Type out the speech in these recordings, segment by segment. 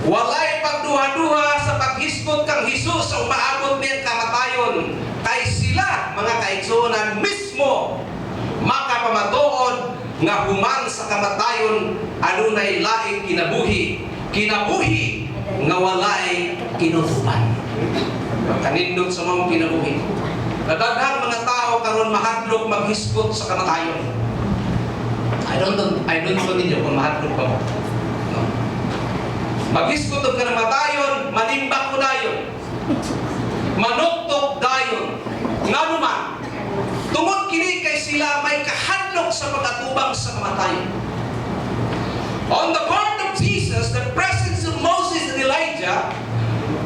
Walay pagduha-duha sa paghisgot kang Hesus sa umaabot niyang kamatayon, kay sila mga kaigsuonan mismo makapamatuod nga human sa kamatayon adunay laing kinabuhi nga walay kinutuban. Kanindot sa mga kinabuhi. Nadaghang mga tao karon mahadlok maghisgot sa kamatayon. I don't know ninyo kung mahadlok ba mo. No. Maghisgot og kamatayon, manimbak ko dayon. Manuktok dayon. Nganuman, tungod kini kay sila may kahadlok sa pagkatubang sa kamatayon. On the part of Jesus, the presence of Moses and Elijah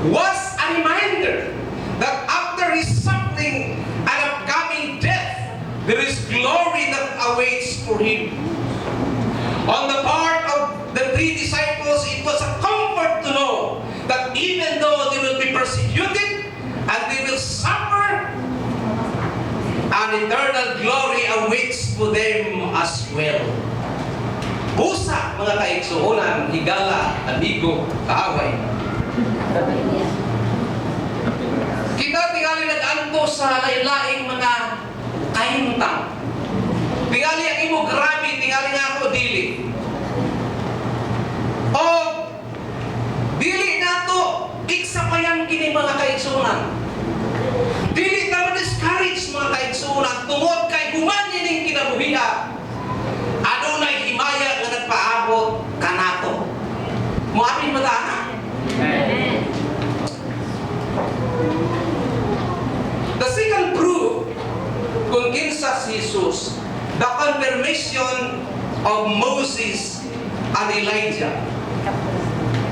was a reminder that after his suffering and upcoming death, there is glory that awaits for him. On the part of the three disciples, it was a comfort to know that even though they will be persecuted and they will suffer, an eternal glory awaits for them as well. Busa, mga kaigsuonan, higala, amigo, kaaway. Kita tingali nag-anto sa lain-laing mga kahintang. Tingali ang imo grabe, tingali nga ako dili. O dili na to iksapayan kini mga kaigsuonan. Dili na ma-discourage mga kaigsuonan tungod kay human ning kinabuhian. Adunay himaya nga nagpaabot kanato. Moapin ba ta? Amen. The second proof kung kinsa si Jesus, the confirmation of Moses and Elijah.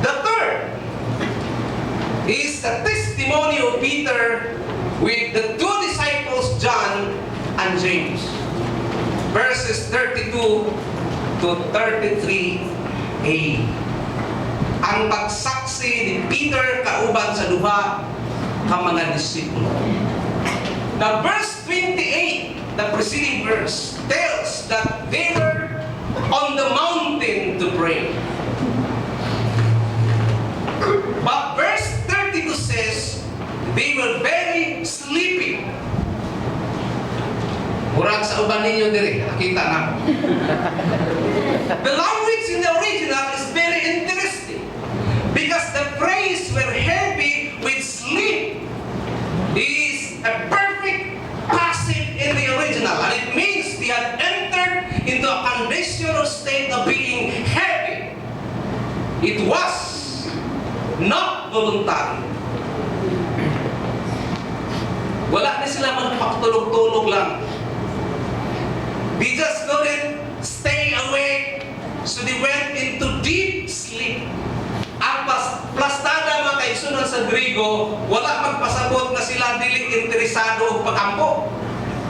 The third is the testimony of Peter with the two disciples, John and James. Verses 32 to 33a. Ang pagsaksi ni Peter kauban sa duha ka mga disipulo. Now verse 28, the preceding verse, tells that they were on the mountain to pray. But verse 32 says, they were very sleepy. Murag sa uban ninyo diri, nakita na. The language in the original is very interesting because the phrase were heavy with sleep is a perfect passive in the original, and it means they had entered into a conditional state of being heavy. It was not voluntary. Wala na sila magpakatulog-tulog lang. They just couldn't stay awake, so they went into deep sleep. Ang plastada mga kaigsuonan sa Griego, wala magpasabot na sila dili interesado og pagampo.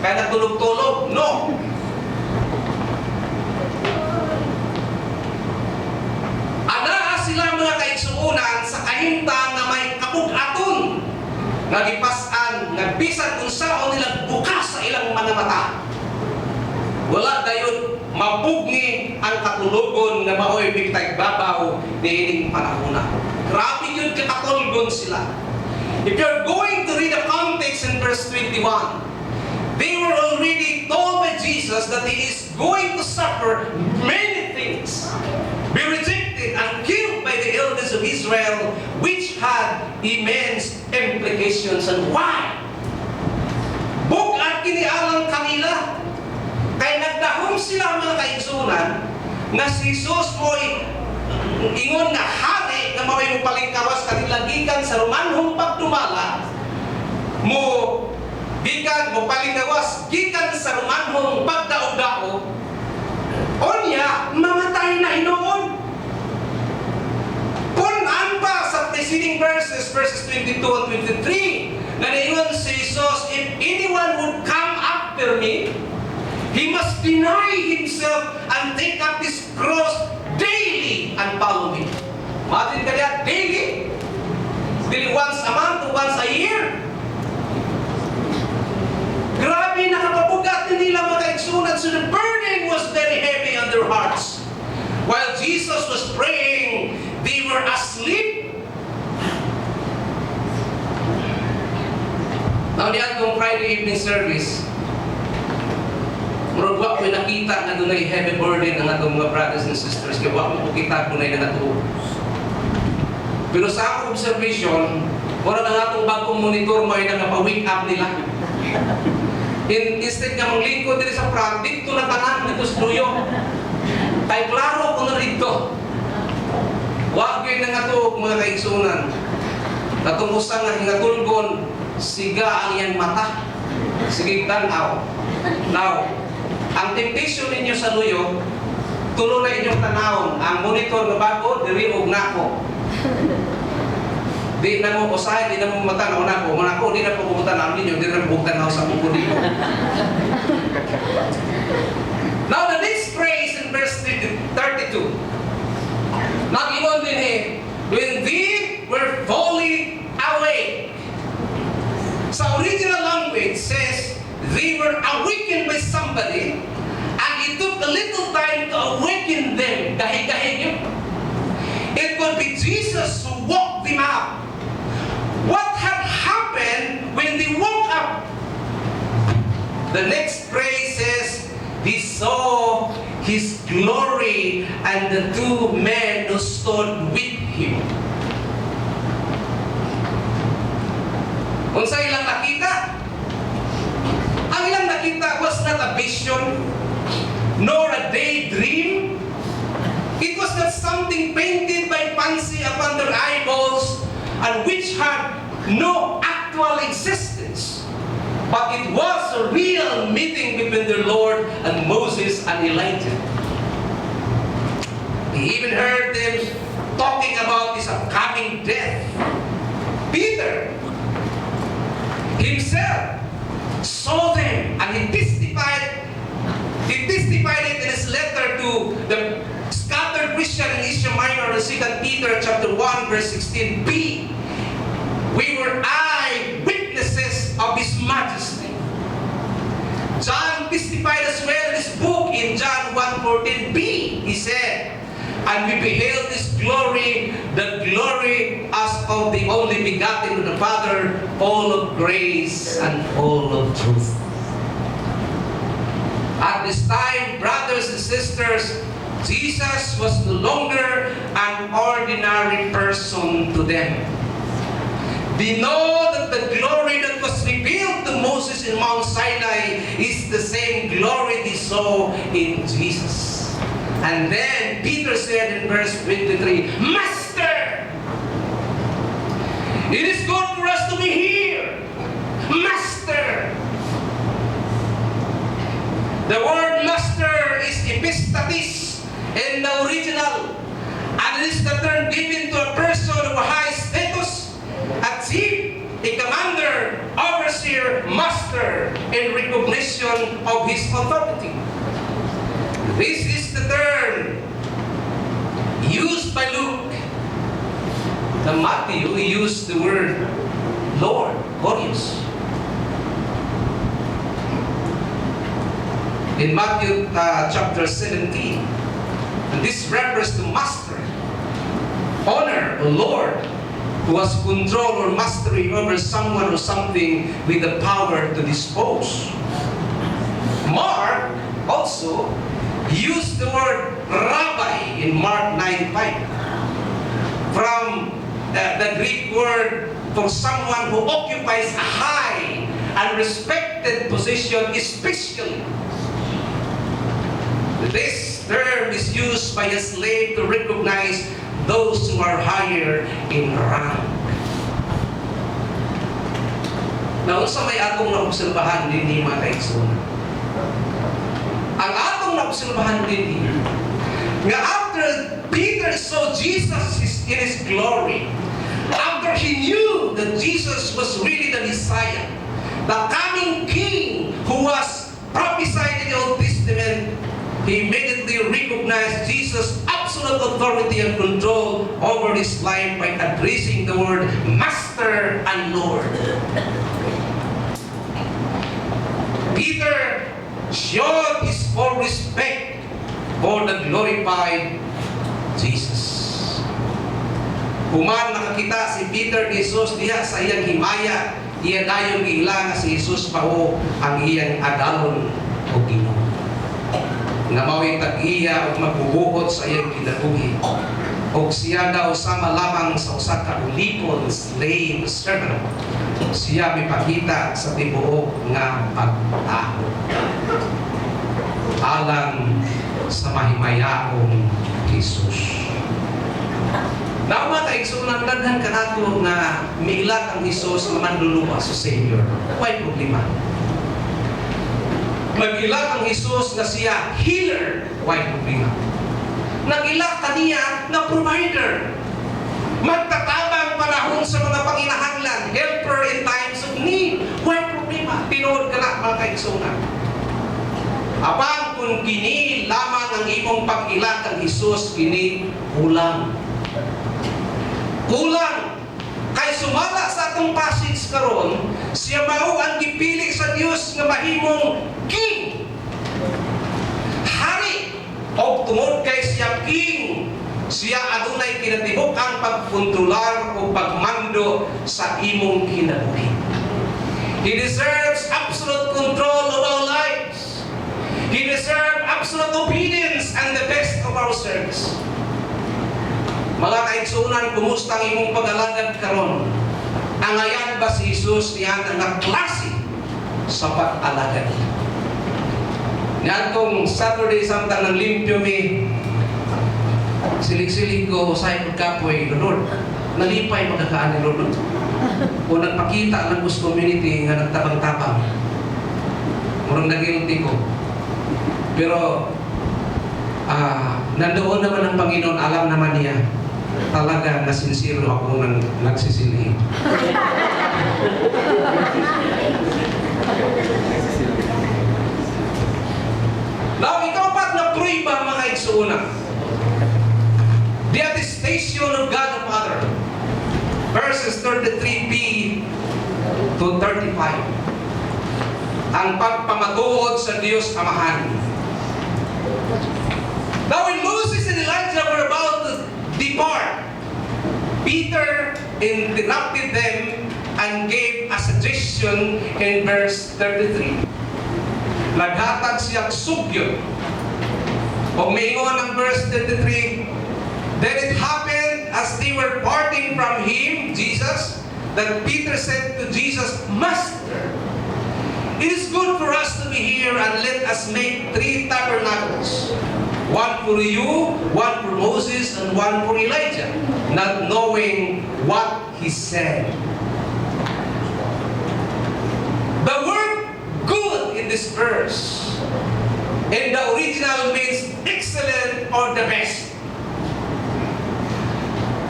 Kaya natulog-tulog, no. Anaa sila mga kaigsuonan sa kahimtang na may kabug-aton nga gipas-an nga bisan unsaon nila bukas sa ilang mga mata. Wala dayon mapugni ang katulogon nga maoy bigtay babaw niining panahon. Grabe yun katulgon sila. If you're going to read the context in verse 21, they were already told by Jesus that he is going to suffer many things, be rejected and killed by the elders of Israel, which had immense implications. And why? Bug-at kinialang kanila. Kaya nagdahom sila mga kaigsuonan na si Jesus mo'y ingon nga hari na maway mo palingkawas kanila gikan sa Romanhong pagdumala mo gikan mo palingkawas gikan sa Romanhong pagdaog-daog onya mamatay na hinoon. Punan pa sa preceding verses 22 and 23 na niingon si Jesus, if anyone would come after me, he must deny himself and take up his cross daily and follow me. Imagine ka niya, daily. Daily once a month, once a year. Grabe, nakapabugat na nila mga kaigsuonan. So the burden was very heavy on their hearts. While Jesus was praying, they were asleep Friday evening service, murag wa ko'y nakita nga doon ay heavy burden ng atong mga brothers and sisters. Kaya wa ko kita kung na natuo. Pero sa akong observation, wala na nga itong bagong monitor mo ay nakapa-wake up nila. Instead nga maglingkod din sa front, dito na tanan, dito sa duyo. Kaya klaro ko na dito. Huwag yun na nga ito, mga kaigsunan. Natungkusan nga hingatulgon, siga ang iyang mata. Sige, tanaw. Now, ang temptation ninyo sa luyo, tulo na inyong tanawon. Ang monitor na bago, diriog na ako. Di na mo usahay, di na mo matanaw na ako. Muna ko, di na po kumutanaw ninyo, di na po tanaw sa buko dito. Now, the next phrase in verse 32. Nag-iwan din when they were fully awake. Sa original language says, they were awakened by somebody, and it took a little time to awaken them. Gahi-gahi yun. It could be Jesus who woke them up. What had happened when they woke up? The next phrase says, they saw His glory and the two men who stood with Him. Kung sa ilang nakita, ang ilang nakita was not a vision, nor a daydream. It was not something painted by fancy upon their eyeballs and which had no actual existence. But it was a real meeting between the Lord and Moses and Elijah. He even heard them talking about his upcoming death. Peter himself saw them, and he testified it in his letter to the scattered Christian in Asia Minor in 2 Peter chapter 1 verse 16b. We were eyewitnesses of His majesty. John testified as well in his book in John 1:14b. He said, and we beheld His glory, the glory as of the only begotten of the Father, full of grace and full of truth. At this time, brothers and sisters, Jesus was no longer an ordinary person to them. They know that the glory that was revealed to Moses in Mount Sinai is the same glory they saw in Jesus. And then Peter said in verse 23, Master, it is good for us to be here. Master. The word master is epistatis in the original. And it is the term given to a person of a high status, a chief, a commander, overseer, master, in recognition of his authority. This is the term used by Luke. The Matthew used the word Lord, Glorious. In Matthew chapter 17, and this refers to master, honor, the Lord, who has control or mastery over someone or something with the power to dispose. Mark also used the word rabbi in Mark 9:5 from the Greek word for someone who occupies a high and respected position, especially. This term is used by a slave to recognize those who are higher in rank. Now, sa may atong naobserbahan din mga kaigsunan. Ang atong naobserbahan din nga after Peter saw Jesus in His glory, after he knew that Jesus was really the Messiah, the coming King who was prophesied in the Old Testament, he immediately recognized Jesus' absolute authority and control over his life by addressing the word Master and Lord. Peter showed his full respect for the glorified Jesus. Human nakakita si Peter ni Jesus diha sa iyang himaya, iya dayon giila nga si Jesus mao ang iyang adalon o Ginoo. Nga mao'y tag-iya o magbubuhot sa iyang kinabuhi. O siya daw sama lamang sa usa ka ulipon slave servant. Siya mipakita sa tibuok nga pagtaho alang sa mahimayaong Jesus. Na mga kaigsunan, daghan ka nato nga miilat ang Jesus nga manluluwa sa Savior. May problema. Mag-ilat ang Jesus nga siya healer. May problema. Nag-ilat kaniya na provider. Magtatabang panahon sa mga panginahanglan, helper in times of need. May problema. Tinuod ka na mga kaigsunan. Abang kung kini lamang ang imong pag-ilat ang Jesus, kini kulang. Kulang. Kay sumala sa atong passage karon, siya mao ang gipili sa Dios nga mahimong king. Hari. O tungod kay siya king, siya adunay kinatibuk ang pagkontrolar o pagmando sa imong kinabuhi. He deserves absolute control of our lives. He deserves absolute obedience and the best of our service. Mga kaigsunan, kumusta ang imong pag-alagad karon? Angayan ba si Jesus niyan ang klase sa pag-alagad? Yan kong Saturday samtang ng limpyo mi, silig-silig ko sa pagkapoy, Lord, nalipay magkakaan ni Lord. O nagpakita ng Ghost Community nga nagtabang-tabang. Murang nagilty ko. Pero, nandoon naman ang Panginoon, alam naman niya, talaga na sincere ako nang nagsisili. Now, ikaw pa't na-pruiba mga igsuuna. The attestation of God the Father. Verses 33b to 35. Ang pagpamatuod sa Diyos Amahan. Now, when Moses and Elijah were about to depart, Peter interrupted them and gave a suggestion in verse 33. Naghatag siyang sugyo. O maingon ang verse 33, then it happened as they were parting from him, Jesus, that Peter said to Jesus, Master, it is good for us to be here, and let us make 3 tabernacles. One for you, one for Moses, and one for Elijah, not knowing what he said. The word good in this verse, in the original means excellent or the best.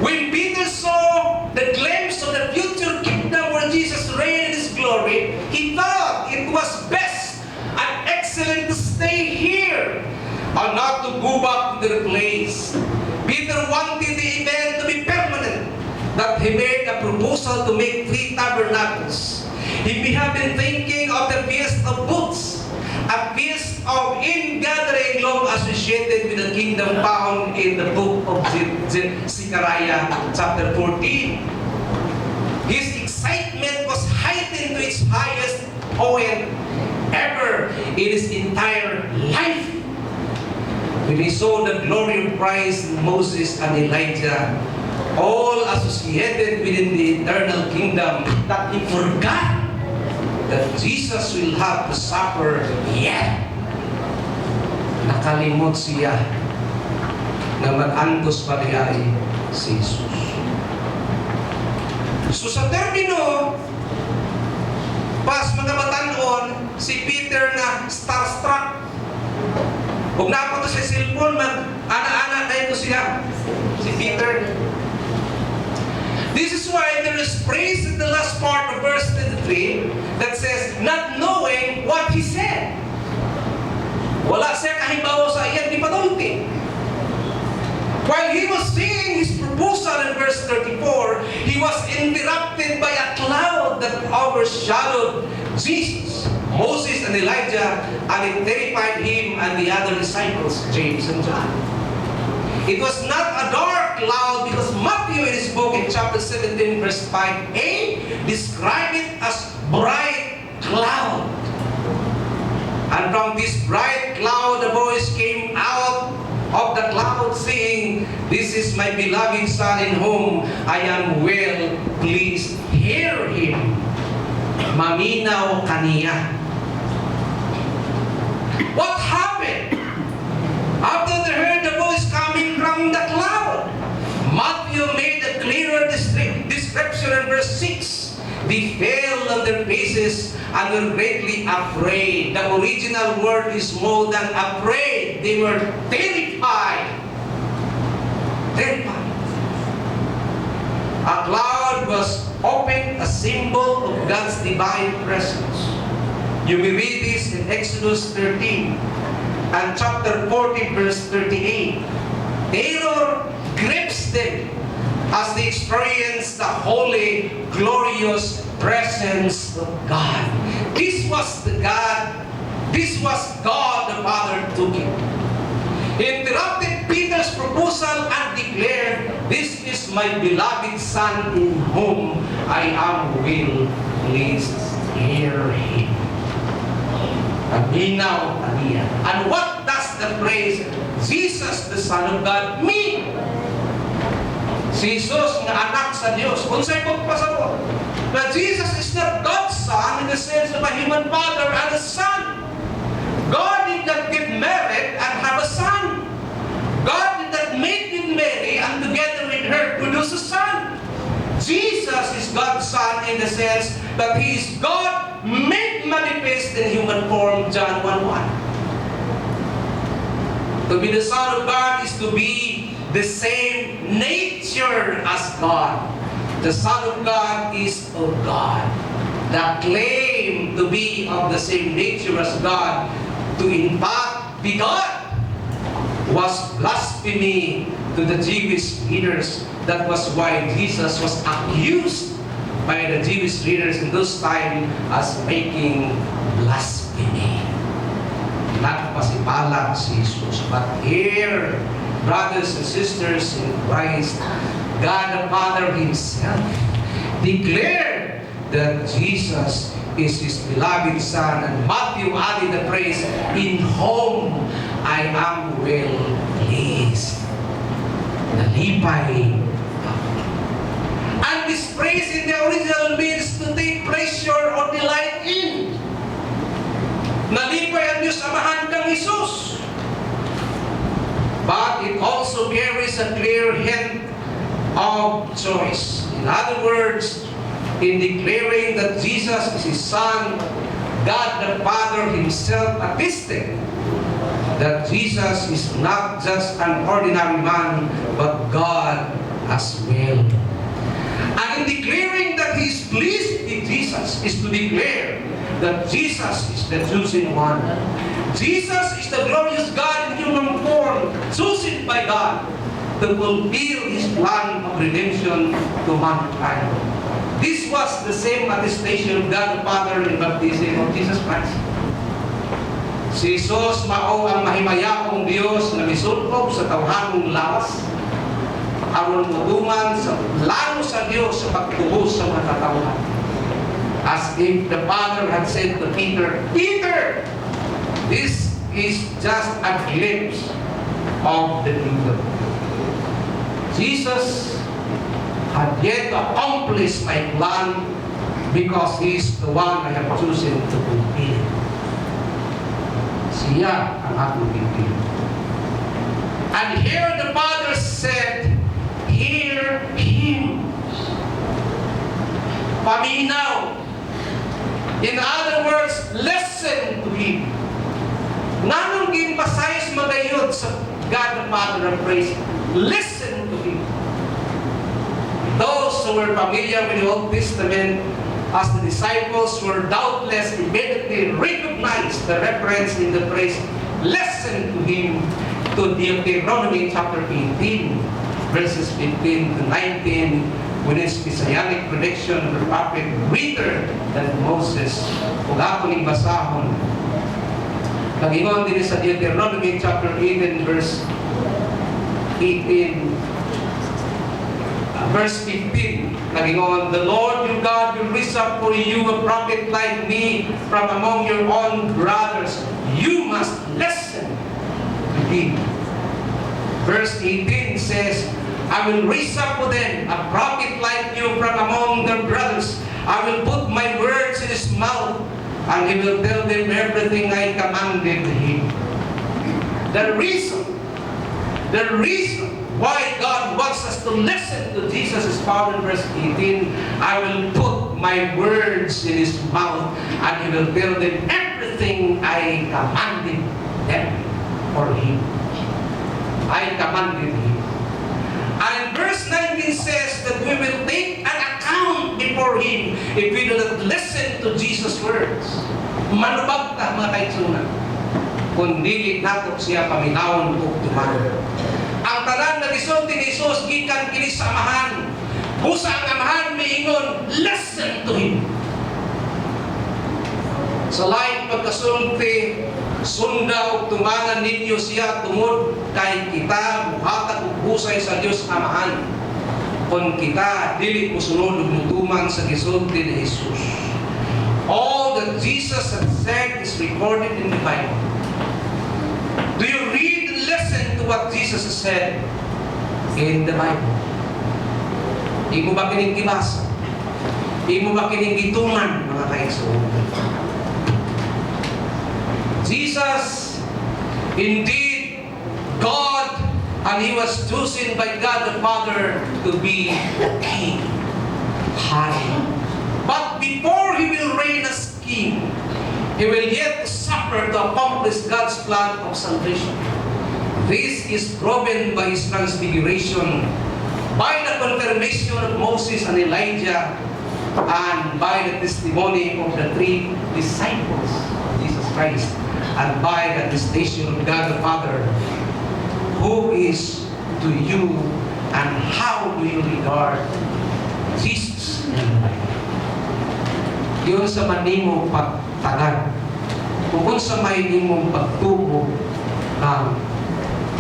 When Peter saw the glimpse of the future kingdom where Jesus reigned in his glory, he thought it was best and excellent to stay here and not to go back to their place. Peter wanted the event to be permanent, that he made a proposal to make 3 tabernacles. He may have been thinking of the Feast of Booths, a feast of ingathering long associated with the kingdom found in the book of Zechariah chapter 14. His excitement was heightened to its highest point ever in his entire life when he saw the glory of Christ, Moses, and Elijah, all associated within the eternal kingdom, that he forgot that Jesus will have to suffer yet. Nakalimot siya na mag-antos pa ay si Jesus. So sa termino, pas mga batanon, si Peter na starstruck. Huwag na ako to sa cellphone, mag-ana-ana na ito siya. Si Peter. This is why there is praise in the last part of verse 23 that says, not knowing what he said. Wala siya kahibawa sa iyan, di panulti. While he was saying his proposal in verse 34, he was interrupted by a cloud that overshadowed Jesus, Moses, and Elijah, and it terrified him and the other disciples, James and John. It was not a dark cloud because Matthew in his book in chapter 17 verse 5a described it as bright cloud. And from this bright cloud, the voice came out of the cloud saying, "This is my beloved Son in whom I am well pleased. Hear him." Maminaw kaniya. What happened? After they heard the voice coming from the cloud, Matthew made a clearer description in verse 6. They fell on their faces and were greatly afraid. The original word is more than afraid. They were terrified. Terrified. A cloud was opened, a symbol of God's divine presence. You will read this in Exodus 13 and chapter 40 verse 38. Terror grips them as they experience the holy, glorious presence of God. This was God the Father took him. He interrupted Peter's proposal and declared, "This is my beloved Son in whom I am well pleased. Hear him." Aminaw kaniya. And what does the phrase, Jesus the Son of God, mean? Si Jesus nga anak sa Diyos. Kung sa'yo pagpasabot, na Jesus is not God's Son in the sense of a human father and a son. God did not get married and have a son. God did not make with Mary and together with her produce a son. Jesus is God's Son in the sense that He is God made manifest in human form, John 1:1. To be the Son of God is to be the same nature as God. The Son of God is of God. The claim to be of the same nature as God, to in fact be God, was blasphemy to the Jewish leaders. That was why Jesus was accused by the Jewish leaders in those times as making blasphemy. Nagpasipalag si Jesus. But here, brothers and sisters in Christ, God the Father Himself declared that Jesus is His beloved Son. And Matthew added the phrase, "In whom I am well pleased." Nalipay. And this phrase in the original means to take pleasure or delight in. Nalipay ang Diyos Amahan kang Jesus. But it also carries a clear hint of choice. In other words, in declaring that Jesus is His Son, God the Father Himself attested that Jesus is not just an ordinary man, but God as well. And in declaring that He is pleased with Jesus is to declare that Jesus is the chosen one. Jesus is the glorious God in human form, chosen by God to fulfill His plan of redemption to mankind. This was the same attestation of God the Father in baptism of Jesus Christ. Si Jesus mao ang mahimayakong Diyos na misulkob sa tawhanong lawas aron motuman sa plano sa Diyos sa pagtubos sa mga katawhan. As if the Father had said to Peter, "Peter, this is just a glimpse of the kingdom." Jesus had yet to accomplish my plan because He is the one I have chosen to fulfill. Siya ang aking pipili. And here the Father said, "Hear Him." Paminaw. In other words, listen to Him. Nanong gimpasayos magayod sa God the Father and praise. Listen to Him. Those who were familiar with the Old Testament as the disciples were doubtless immediately recognized the reference in the phrase, "Listen to Him," to Deuteronomy chapter 18, verses 15 to 19, when its messianic prediction of the prophet greater than Moses. Kung ako ning basahon, kagingon din sa Deuteronomy chapter 18, verse 18, verse 15, nagingon, the Lord your God will raise up for you a prophet like me from among your own brothers. You must listen to him. Verse 18 says, I will raise up for them a prophet like you from among their brothers. I will put my words in his mouth, and he will tell them everything I commanded him. The reason why God wants us to listen to Jesus is found in verse 18. I will put my words in his mouth, and he will tell them everything I commanded them or him. I commanded him. And verse 19 says that we will take an account before him if we do not listen to Jesus' words. Manubag ta mga kaigsunan, kung dili nato siya paminawon o tuman. Ang tanan na gisulti ni Jesus gikan kini sa amahan. Busa ang amahan miingon, listen to him. Sa lain pagkasulti, sunda o tumangan ninyo siya tungod kay kita muhatag og husay sa Dios amahan. Kung kita dili mo sunod ug mutuman sa gisulti ni Jesus. All that Jesus had said is recorded in the Bible. Do you read and listen to what Jesus has said in the Bible? Imo ba kining gibasa? Imo ba kining gituman, mga kaigsuon? Jesus, indeed, God, and he was chosen by God the Father to be king, high. But before he will reign as king, he will yet suffer to accomplish God's plan of salvation. This is proven by his transfiguration, by the confirmation of Moses and Elijah, and by the testimony of the three disciples of Jesus Christ, and by the attestation of God the Father. Who is to you, and how do you regard Jesus in the Bible? Yun sa manimong pagtagan, kung sa may nimong pagtubo ng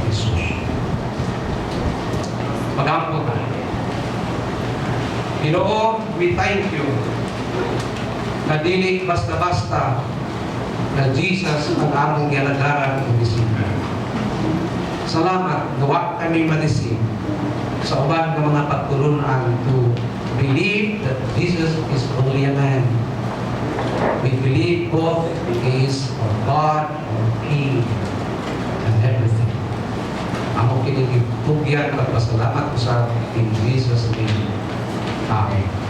Jesus. Magampo tayo. Ginoo, we thank you na dili basta-basta na Jesus ang among ginagaran ng disiplina. Salamat, gawa kami madisip sa uban ng mga pagturunan to believe that Jesus is only a man. We believe both he is our God, our King, and everything. Amo kinigitugyan at pasalamat ko sa in Jesus' name. Amen.